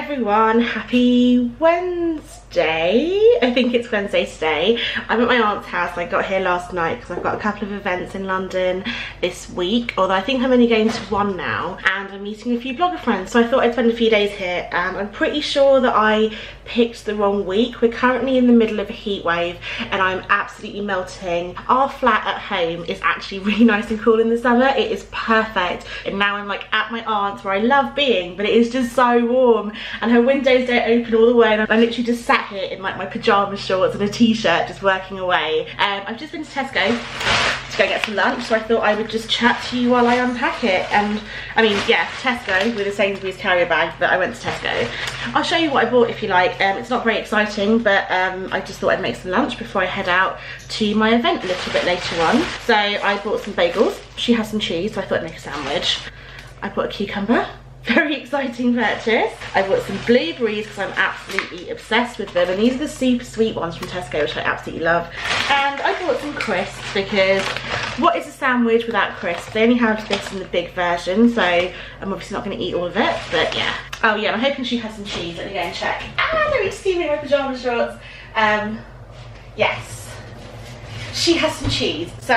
everyone, happy Wednesday. I think it's Wednesday today. I'm at my aunt's house. I got here last night because I've got a couple of events in London this week, although I think I'm only going to one now, and I'm meeting a few blogger friends, so I thought I'd spend a few days here. And I'm pretty sure that I picked the wrong week. We're currently in the middle of a heat wave and I'm absolutely melting. Our flat at home is actually really nice and cool in the summer. It is perfect, and now I'm like at my aunt's where I love being, but it is just so warm and her windows don't open all the way, and I'm literally just sat here in like my pyjama shorts and a t-shirt just working away. I've just been to Tesco to go get some lunch, so I thought I would just chat to you while I unpack it. And I mean, yeah, Tesco with a Sainsbury's carrier bag, but I went to Tesco. I'll show you what I bought if you like. It's not very exciting, but I just thought I'd make some lunch before I head out to my event a little bit later on. So I bought some bagels. She has some cheese, so I thought I'd make a sandwich. I bought a cucumber. Very exciting purchase. I bought some blueberries because I'm absolutely obsessed with them, and these are the super sweet ones from Tesco, which I absolutely love. And I bought some crisps because what is a sandwich without crisps? They only have this in the big version, so I'm obviously not going to eat all of it, but yeah. Oh yeah, I'm hoping she has some cheese. Let me go and check. Ah, don't see me in my pyjama shorts. Yes, she has some cheese. So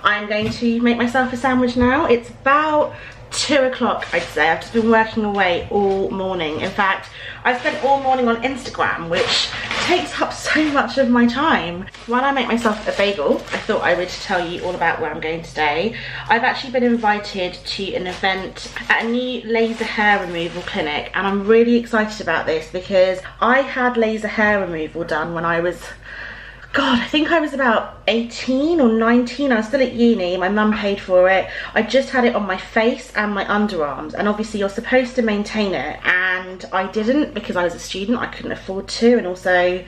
I'm going to make myself a sandwich now. It's about 2 o'clock, I'd say. I've just been working away all morning. In fact, I spent all morning on Instagram, which takes up so much of my time. While I make myself a bagel, I thought I would tell you all about where I'm going today. I've actually been invited to an event at a new laser hair removal clinic, and I'm really excited about this because I had laser hair removal done when I was, God, I think I was about 18 or 19. I was still at uni. My mum paid for it. I just had it on my face and my underarms, and obviously you're supposed to maintain it, and I didn't because I was a student. I couldn't afford to, and also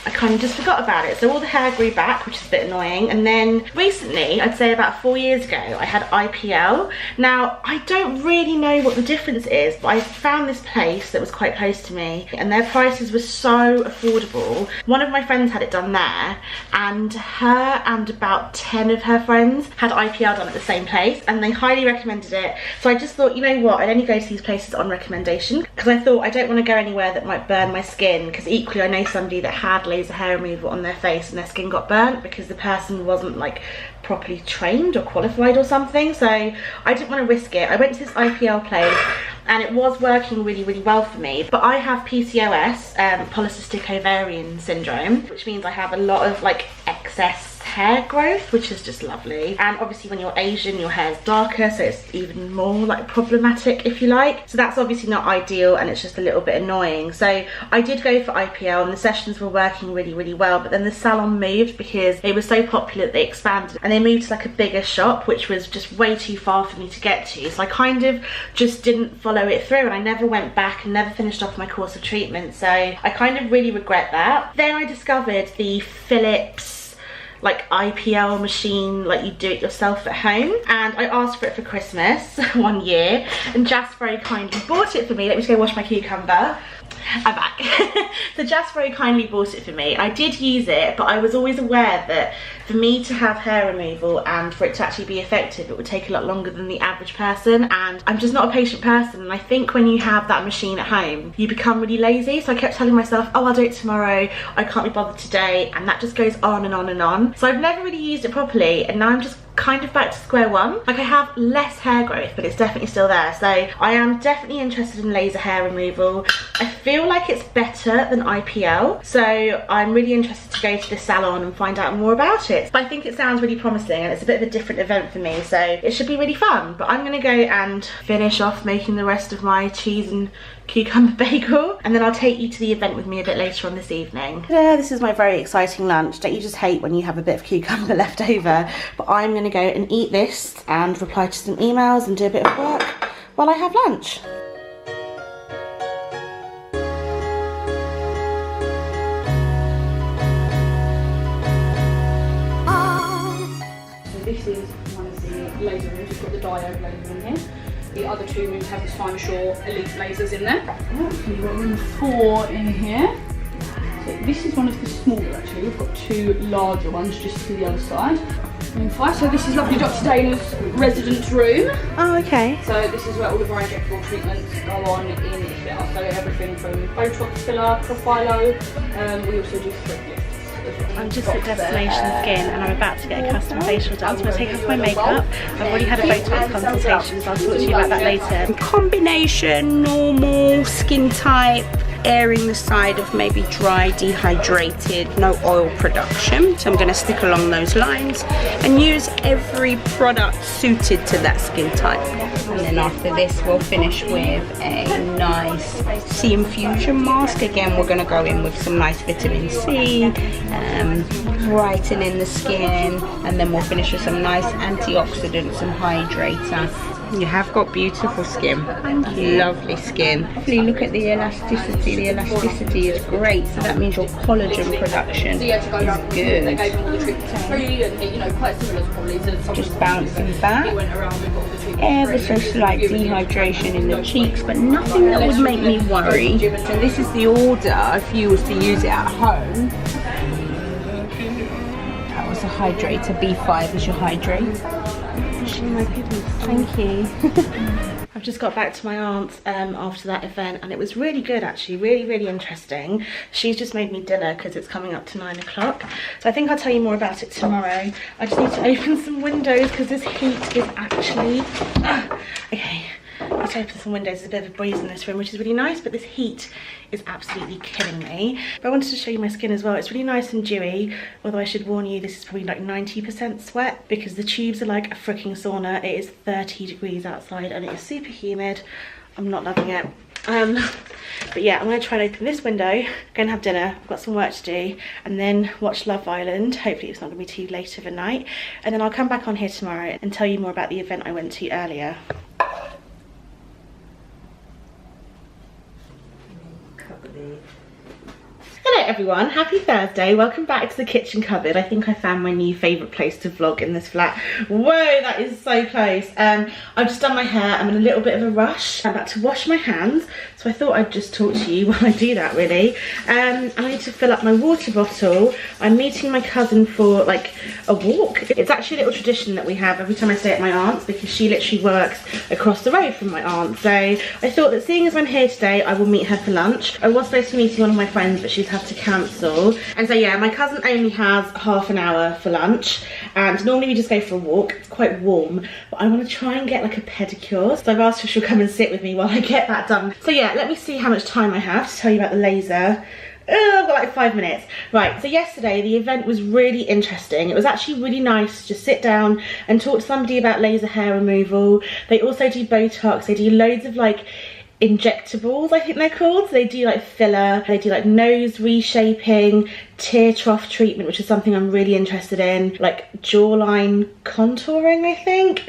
I kind of just forgot about it. So all the hair grew back, which is a bit annoying. And then recently, I'd say about 4 years ago, I had IPL. Now, I don't really know what the difference is, but I found this place that was quite close to me, and their prices were so affordable. One of my friends had it done there, and her and about 10 of her friends had IPL done at the same place, and they highly recommended it. So I just thought, you know what, I'd only go to these places on recommendation, because I thought I don't want to go anywhere that might burn my skin, because equally I know somebody that had laser hair removal on their face and their skin got burnt because the person wasn't like properly trained or qualified or something. So I didn't want to risk it. I went to this IPL place and it was working really, really well for me, but I have PCOS, polycystic ovarian syndrome, which means I have a lot of like excess hair growth, which is just lovely. And obviously when you're Asian, your hair's darker, so it's even more like problematic, if you like. So that's obviously not ideal, and it's just a little bit annoying. So I did go for IPL and the sessions were working really, really well, but then the salon moved because it was so popular that they expanded, and they moved to like a bigger shop, which was just way too far for me to get to. So I kind of just didn't follow it through, and I never went back and never finished off my course of treatment. So I kind of really regret that. Then I discovered the Philips like IPL machine, like you do it yourself at home, and I asked for it for Christmas one year, and JASS very kindly bought it for me. Let me just go wash my cucumber. I'm back. So JASS very kindly bought it for me. I did use it, but I was always aware that for me to have hair removal and for it to actually be effective, it would take a lot longer than the average person, and I'm just not a patient person, and I think when you have that machine at home, you become really lazy. So I kept telling myself, oh, I'll do it tomorrow, I can't be bothered today, and that just goes on and on and on. So I've never really used it properly, and now I'm just kind of back to square one. Like, I have less hair growth, but it's definitely still there. So I am definitely interested in laser hair removal. I feel like it's better than IPL, so I'm really interested to go to the salon and find out more about it. But I think it sounds really promising, and it's a bit of a different event for me, so it should be really fun. But I'm gonna go and finish off making the rest of my cheese and cucumber bagel, and then I'll take you to the event with me a bit later on this evening. Yeah, this is my very exciting lunch. Don't you just hate when you have a bit of cucumber left over? But I'm gonna go and eat this and reply to some emails and do a bit of work while I have lunch. So this is one of the laser rooms. We've got the diode laser in here. The other two rooms have the Time Shore Elite lasers in there. So you've got room 4 in here. So this is one of the smaller actually. We've got 2 larger ones just to the other side. Room 5. So this is lovely Dr. Dana's residence room. Oh, okay. So this is where all of our injectable treatments go on in this bit. I'll show you everything everything from botox, filler, profilo. We also do thread lifts. I'm just at Destination Skin and I'm about to get a custom facial done. So I'm going to take off my makeup. I've already had a botox consultation, so I'll talk to you about that later. Combination, normal, skin type, airing the side of maybe dry, dehydrated, no oil production. So I'm going to stick along those lines and use every product suited to that skin type. And then after this we'll finish with a nice C infusion mask. Again, we're going to go in with some nice vitamin C, brightening the skin, and then we'll finish with some nice antioxidants and hydrator. You have got beautiful skin. Thank you. Lovely skin. Look at the elasticity. The elasticity is great, so that means your collagen production is good. Just bouncing back. Ever so slight dehydration in the cheeks, but nothing that would make me worry. So this is the order if you was to use it at home. That was a hydrator. B5 is your hydrate. My pigments, thank you. I've just got back to my aunt's after that event, and it was really good actually, really interesting. She's just made me dinner because it's coming up to 9 o'clock, so I think I'll tell you more about it tomorrow. I just need to open some windows because this heat is actually okay. Let's open some windows. There's a bit of a breeze in this room, which is really nice, but this heat is absolutely killing me. But I wanted to show you my skin as well. It's really nice and dewy, although I should warn you, this is probably like 90% sweat because the tubes are like a freaking sauna. It is 30 degrees outside and it is super humid. I'm not loving it. But yeah, I'm going to try and open this window, go and have dinner, I've got some work to do, and then watch Love Island. Hopefully it's not going to be too late of a night, and then I'll come back on here tomorrow and tell you more about the event I went to earlier. Hello everyone, happy Thursday, welcome back to the kitchen cupboard. I think I found my new favourite place to vlog in this flat. Whoa, that is so close. I've just done my hair, I'm in a little bit of a rush. I'm about to wash my hands, so I thought I'd just talk to you while I do that really. I need to fill up my water bottle. I'm meeting my cousin for like a walk. It's actually a little tradition that we have every time I stay at my aunt's because she literally works across the road from my aunt. So I thought that seeing as I'm here today, I will meet her for lunch. I was supposed to be meeting one of my friends, but she's had to cancel. And so yeah, my cousin only has half an hour for lunch, and normally we just go for a walk. It's quite warm, but I want to try and get like a pedicure, so I've asked if she'll come and sit with me while I get that done. So yeah, let me see how much time I have to tell you about the laser. I've got like 5 minutes. Right, so yesterday the event was really interesting. It was actually really nice to just sit down and talk to somebody about laser hair removal. They also do Botox, they do loads of like injectables, I think they're called. So they do like filler, they do like nose reshaping, tear trough treatment, which is something I'm really interested in, like jawline contouring, I think.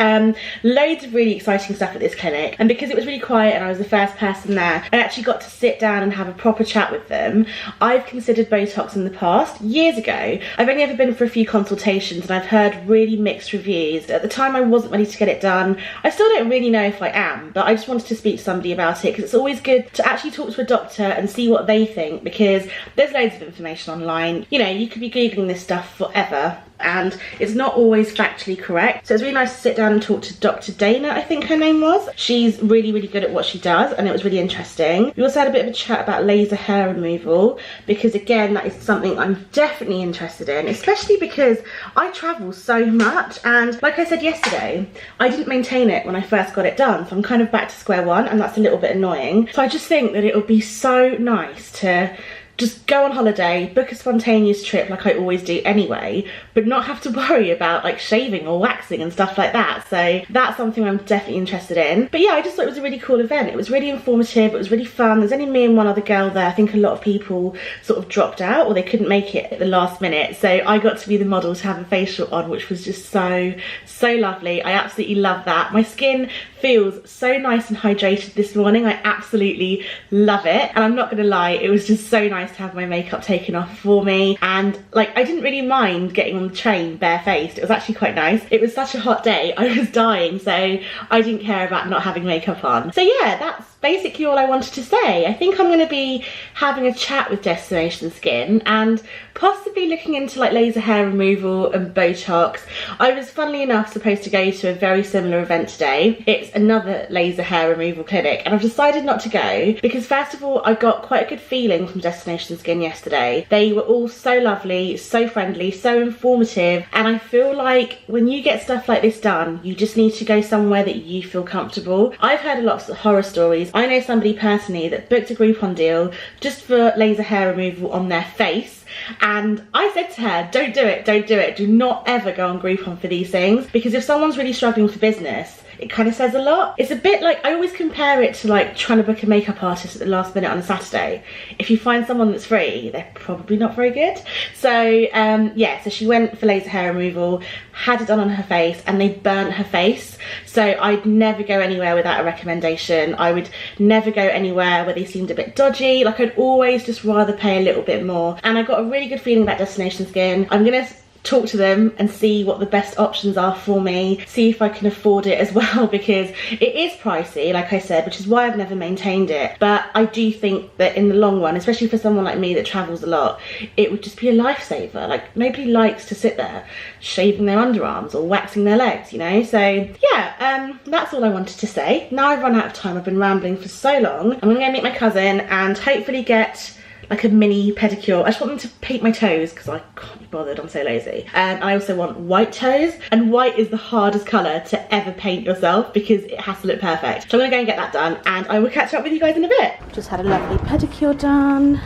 Loads of really exciting stuff at this clinic, and because it was really quiet and I was the first person there, I actually got to sit down and have a proper chat with them. I've considered Botox in the past, years ago. I've only ever been for a few consultations and I've heard really mixed reviews. At the time I wasn't ready to get it done. I still don't really know if I am, but I just wanted to speak to somebody about it because it's always good to actually talk to a doctor and see what they think, because there's loads of information online. You know, you could be googling this stuff forever and it's not always factually correct. So it's really nice to sit down and talk to Dr. Dana, I think her name was. She's really good at what she does, and it was really interesting. We also had a bit of a chat about laser hair removal, because again, that is something I'm definitely interested in, especially because I travel so much, and like I said yesterday, I didn't maintain it when I first got it done, so I'm kind of back to square one, and that's a little bit annoying. So I just think that it would be so nice to just go on holiday, book a spontaneous trip like I always do anyway, but not have to worry about like shaving or waxing and stuff like that. So that's something I'm definitely interested in. But yeah, I just thought it was a really cool event. It was really informative, it was really fun. There's only me and one other girl there. I think a lot of people sort of dropped out or they couldn't make it at the last minute. So I got to be the model to have a facial on, which was just so lovely. I absolutely love that. My skin feels so nice and hydrated this morning. I absolutely love it. And I'm not gonna lie, it was just so nice to have my makeup taken off for me, and like I didn't really mind getting on the train barefaced. It was actually quite nice. It was such a hot day, I was dying, so I didn't care about not having makeup on. So yeah, that's basically all I wanted to say. I think I'm going to be having a chat with Destination Skin and possibly looking into like laser hair removal and Botox. I was, funnily enough, supposed to go to a very similar event today. It's another laser hair removal clinic, and I've decided not to go because, first of all, I got quite a good feeling from Destination Skin yesterday. They were all so lovely, so friendly, so informative, and I feel like when you get stuff like this done, you just need to go somewhere that you feel comfortable. I've heard lots of horror stories. I know somebody personally that booked a Groupon deal just for laser hair removal on their face, and I said to her, don't do it, don't do it. Do not ever go on Groupon for these things, because if someone's really struggling for business, it kind of says a lot. It's a bit like, I always compare it to like trying to book a makeup artist at the last minute on a Saturday. If you find someone that's free, they're probably not very good. So yeah, so she went for laser hair removal, had it done on her face, and they burnt her face. So I'd never go anywhere without a recommendation. I would never go anywhere where they seemed a bit dodgy. Like, I'd always just rather pay a little bit more. And I got a really good feeling about Destination Skin. I'm gonna talk to them and see what the best options are for me, see if I can afford it as well, because it is pricey, like I said, which is why I've never maintained it. But I do think that in the long run, especially for someone like me that travels a lot, it would just be a lifesaver. Like, nobody likes to sit there shaving their underarms or waxing their legs, you know? So yeah, that's all I wanted to say. Now I've run out of time, I've been rambling for so long. I'm gonna go meet my cousin and hopefully get like a mini pedicure. I just want them to paint my toes because I can't be bothered, I'm so lazy. And I also want white toes, and white is the hardest colour to ever paint yourself because it has to look perfect. So I'm gonna go and get that done, and I will catch up with you guys in a bit. Just had a lovely pedicure done,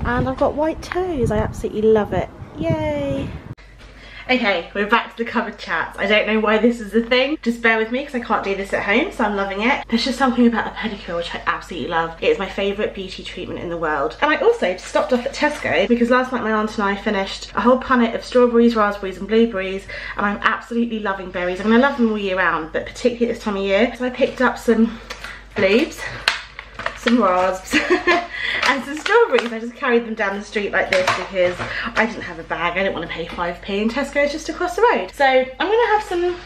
and I've got white toes. I absolutely love it. Yay. Okay, we're back to the covered chats. I don't know why this is a thing. Just bear with me because I can't do this at home, so I'm loving it. There's just something about a pedicure which I absolutely love. It is my favourite beauty treatment in the world. And I also stopped off at Tesco because last night my aunt and I finished a whole punnet of strawberries, raspberries and blueberries, and I'm absolutely loving berries. I mean, I love them all year round, but particularly at this time of year. So I picked up some blues, some rasps and some strawberries. I just carried them down the street like this because I didn't have a bag. I didn't want to pay 5p, and Tesco's just across the road. So I'm gonna have some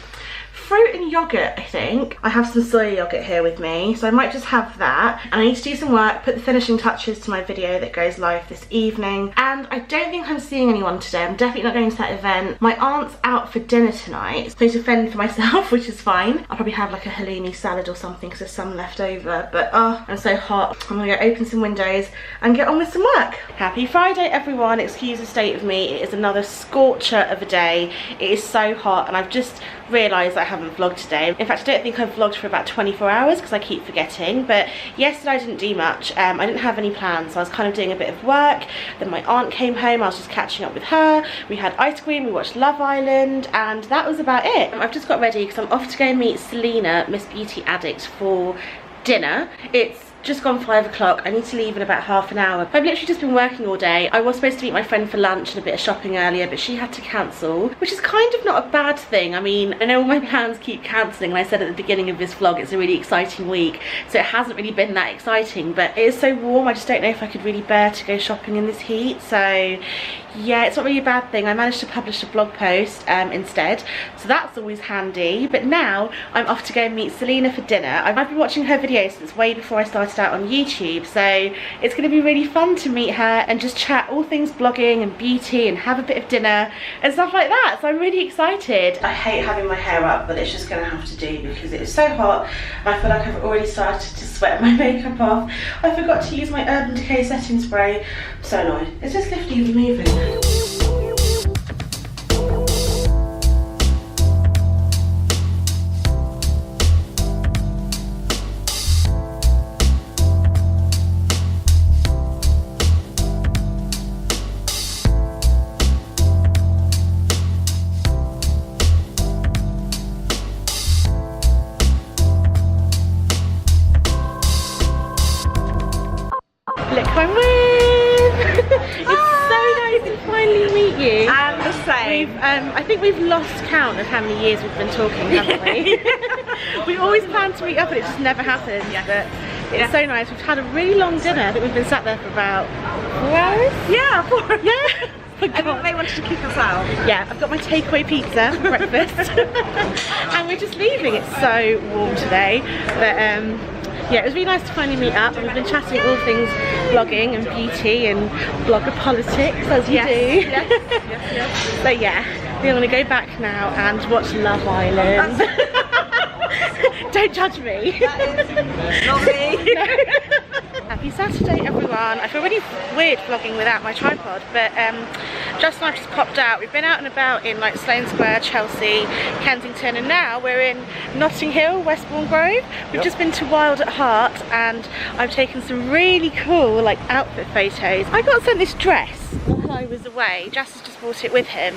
fruit and yogurt, I think. I have some soy yogurt here with me, so I might just have that. And I need to do some work, put the finishing touches to my video that goes live this evening. And I don't think I'm seeing anyone today. I'm definitely not going to that event. My aunt's out for dinner tonight, so to fend for myself, which is fine. I'll probably have like a halloumi salad or something because there's some left over. But oh, I'm so hot. I'm gonna go open some windows and get on with some work. Happy Friday, everyone. Excuse the state of me. It is another scorcher of a day. It is so hot, and I've just realised I haven't vlogged today. In fact, I don't think I've vlogged for about 24 hours because I keep forgetting. But yesterday I didn't do much. I didn't have any plans, so I was kind of doing a bit of work. Then my aunt came home, I was just catching up with her. We had ice cream, we watched Love Island, and that was about it. I've just got ready because I'm off to go meet Selena, Miss Beauty Addict, for dinner. It's just gone 5 o'clock. I need to leave in about half an hour. I've literally just been working all day. I was supposed to meet my friend for lunch and a bit of shopping earlier, but she had to cancel, which is kind of not a bad thing. I mean, I know all my plans keep cancelling, and I said at the beginning of this vlog it's a really exciting week, so it hasn't really been that exciting, but it is so warm. I just don't know if I could really bear to go shopping in this heat. So yeah, it's not really a bad thing. I managed to publish a blog post instead, so that's always handy. But now I'm off to go and meet Selena for dinner. I've been watching her videos since way before I started out on YouTube, so it's going to be really fun to meet her and just chat all things blogging and beauty and have a bit of dinner and stuff like that. So I'm really excited. I hate having my hair up, but it's just going to have to do because it is so hot and I feel like I've already started to sweat my makeup off. I forgot to use my Urban Decay setting spray. I'm so annoyed. Is this lifting and moving? Look who I'm with! It's so nice to finally meet you. And the same. I think we've lost count of how many years we've been talking, haven't we? We always planned to meet up and it just never happened. Yeah. But it's so nice. We've had a really long dinner. I think we've been sat there for about 4 hours. Yeah, 4 hours. Yeah. I think they wanted to kick us out. Yeah, I've got my takeaway pizza for breakfast. And we're just leaving. It's so warm today. But yeah, it was really nice to finally meet up. We've been chatting all things vlogging and beauty and blogger politics, as we do. Yes. So yeah, we're going to go back now and watch Love Island. Don't judge me. Not me. No. Happy Saturday, everyone. I feel really weird vlogging without my tripod, but Just and I've just popped out. We've been out and about in like Sloane Square, Chelsea, Kensington, and now we're in Notting Hill, Westbourne Grove. We've just been to Wild at Heart, and I've taken some really cool like outfit photos. I got sent this dress while I was away. JASS has just brought it with him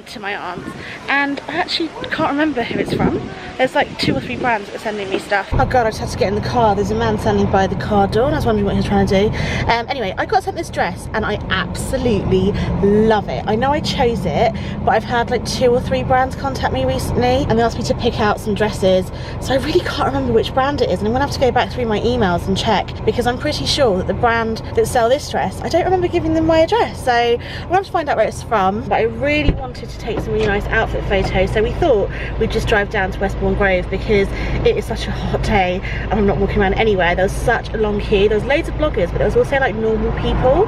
to my aunt's, and I actually can't remember who it's from. There's like 2 or 3 brands that are sending me stuff. Oh god, I just had to get in the car. There's a man standing by the car door and I was wondering what he was trying to do. Anyway, I got sent this dress and I absolutely love it. I know I chose it, but I've had like 2 or 3 brands contact me recently and they asked me to pick out some dresses, so I really can't remember which brand it is, and I'm gonna have to go back through my emails and check, because I'm pretty sure that the brand that sell this dress, I don't remember giving them my address, so I'm gonna have to find out where it's from. But I really wanted to take some really nice outfit photos, so we thought we'd just drive down to Westbourne Grove because it is such a hot day and I'm not walking around anywhere. There was such a long queue. There was loads of bloggers, but there was also like normal people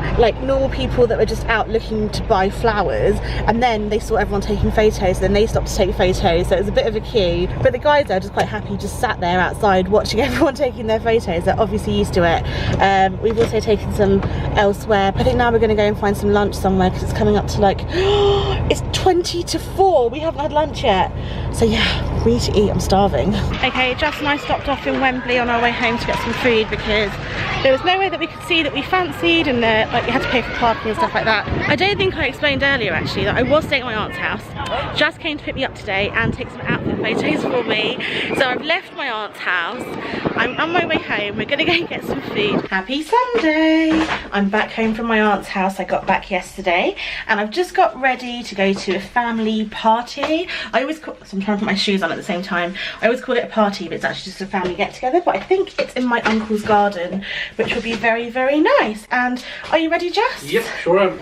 that were just out looking to buy flowers, and then they saw everyone taking photos, then they stopped to take photos, so it was a bit of a queue. But the guys there are just quite happy, just sat there outside watching everyone taking their photos. They're obviously used to it. We've also taken some elsewhere, but I think now we're going to go and find some lunch somewhere because it's coming up to like it's 20 to 4. We haven't had lunch yet, so yeah, we need to eat. I'm starving. Okay, Jess and I stopped off in Wembley on our way home to get some food because there was nowhere that we could see that we fancied, and like we had to pay for parking and stuff like that. I don't think I explained earlier actually that I was staying at my aunt's house. Jess came to pick me up today and take some outfit photos for me. So I've left my aunt's house. I'm on my way home. We're gonna go and get some food. Happy Sunday! I'm back home from my aunt's house. I got back yesterday and I've just got ready to go to a family party. I always call, so I'm trying to put my shoes on at the same time. I always call it a party, but it's actually just a family get together. But I think it's in my uncle's garden, which will be very, very nice. And are you ready, Jess? Yep, sure am.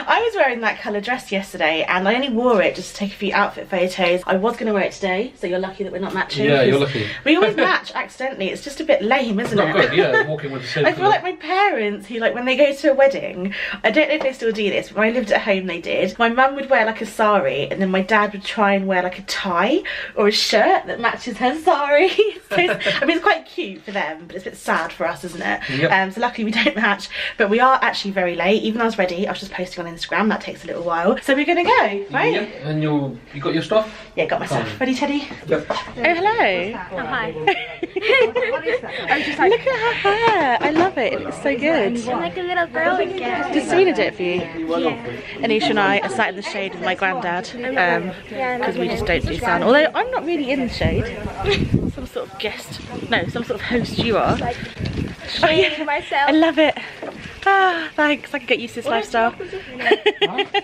I was wearing that colour dress yesterday and I only wore it just to take a few outfit photos. I was going to wear it today, so you're lucky that we're not matching. Yeah, you're lucky. We always match accidentally. It's just a bit lame, isn't it? Not good, yeah, walking with the same I feel like my parents, who like when they go to a wedding, I don't know if they still do this, but when I lived at home they did. My mum would wear like a sari and then my dad would try and wear like a tie or a shirt that matches her sari. So I mean, it's quite cute for them, but it's a bit sad for us, isn't it? Yep. So luckily we don't match, but we are actually very late. Even though I was ready, I was just posting on Instagram. That takes a little while. So we're gonna go, right? Yep. And you got your stuff? Yeah, got my stuff. Ready, Teddy? Yep. Oh, hello. Oh, hi. What is that? I was just like, look at her hair. I love it. It looks so good. I'm like a little girl again. Did Serena do it for you? Yeah. Anisha and I are sat in the shade with my granddad because we just don't do sun. Although I'm not really in the shade. Some sort of guest. No, some sort of host you are. Oh, yeah. Myself. I love it. Ah, thanks. I can get used to this lifestyle.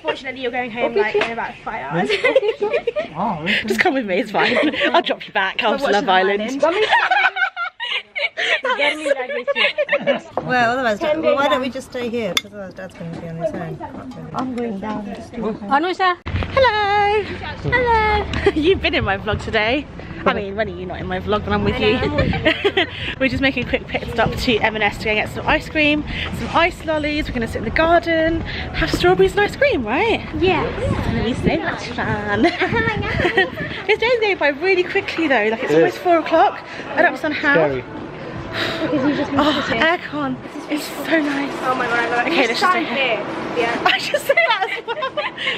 Fortunately, you're going home like in about 5 hours. Just come with me, it's fine. I'll drop you back after Love Island. Well, otherwise, why don't we just stay here? Because otherwise Dad's going to be on his own. I'm going down the street. Anusha. Hello! Hello! You've been in my vlog today. I mean, when are you not in my vlog when I'm with you? We're just making a quick pit stop to M&S to go and get some ice cream, some ice lollies. We're going to sit in the garden, have strawberries and ice cream, right? Yeah. It's going to be so much fun. This day's going by really quickly though, like it's almost 4 o'clock. I don't understand how. Scary. Aircon. It's so nice. Oh my god, okay, let's just stay here. Yeah. I just said that as well.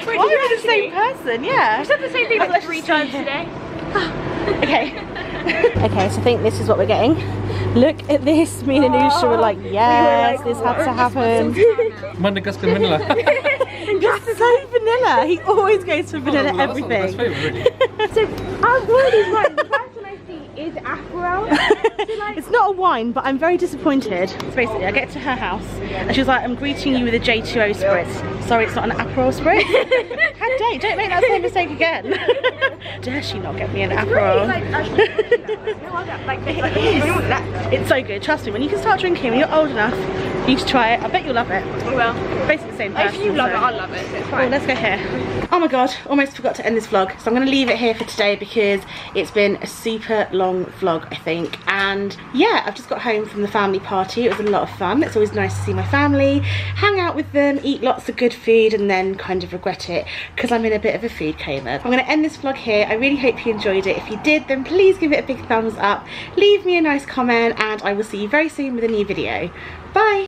Why are we the same person? Yeah. I said the same thing like 3 times today. Okay. Okay, so I think this is what we're getting. Look at this. Me and Anusha were like, yes, this had to happen. Madagascar vanilla. That's so vanilla. He always goes for vanilla everything. That's my favourite, really. So, I've already won. The first one I see is Afro. It's not a wine, but I'm very disappointed. So basically, I get to her house and she was like, I'm greeting you with a J2O spritz. Sorry, it's not an Aperol spritz. How dare you? Don't make that same mistake again. Dare she not get me an Aperol? It's so good. Trust me, when you can start drinking when you're old enough, You should try it. I bet you'll love it. Well, Basically the same person. if you love it, so. I love it, so it's Oh, fine. let's go here. Oh my god, almost forgot to end this vlog. So I'm going to leave it here for today because it's been a super long vlog, I think. And yeah, I've just got home from the family party. It was a lot of fun. It's always nice to see my family, hang out with them, eat lots of good food, and then kind of regret it because I'm in a bit of a food coma. I'm going to end this vlog here. I really hope you enjoyed it. If you did, then please give it a big thumbs up. Leave me a nice comment, and I will see you very soon with a new video. Bye!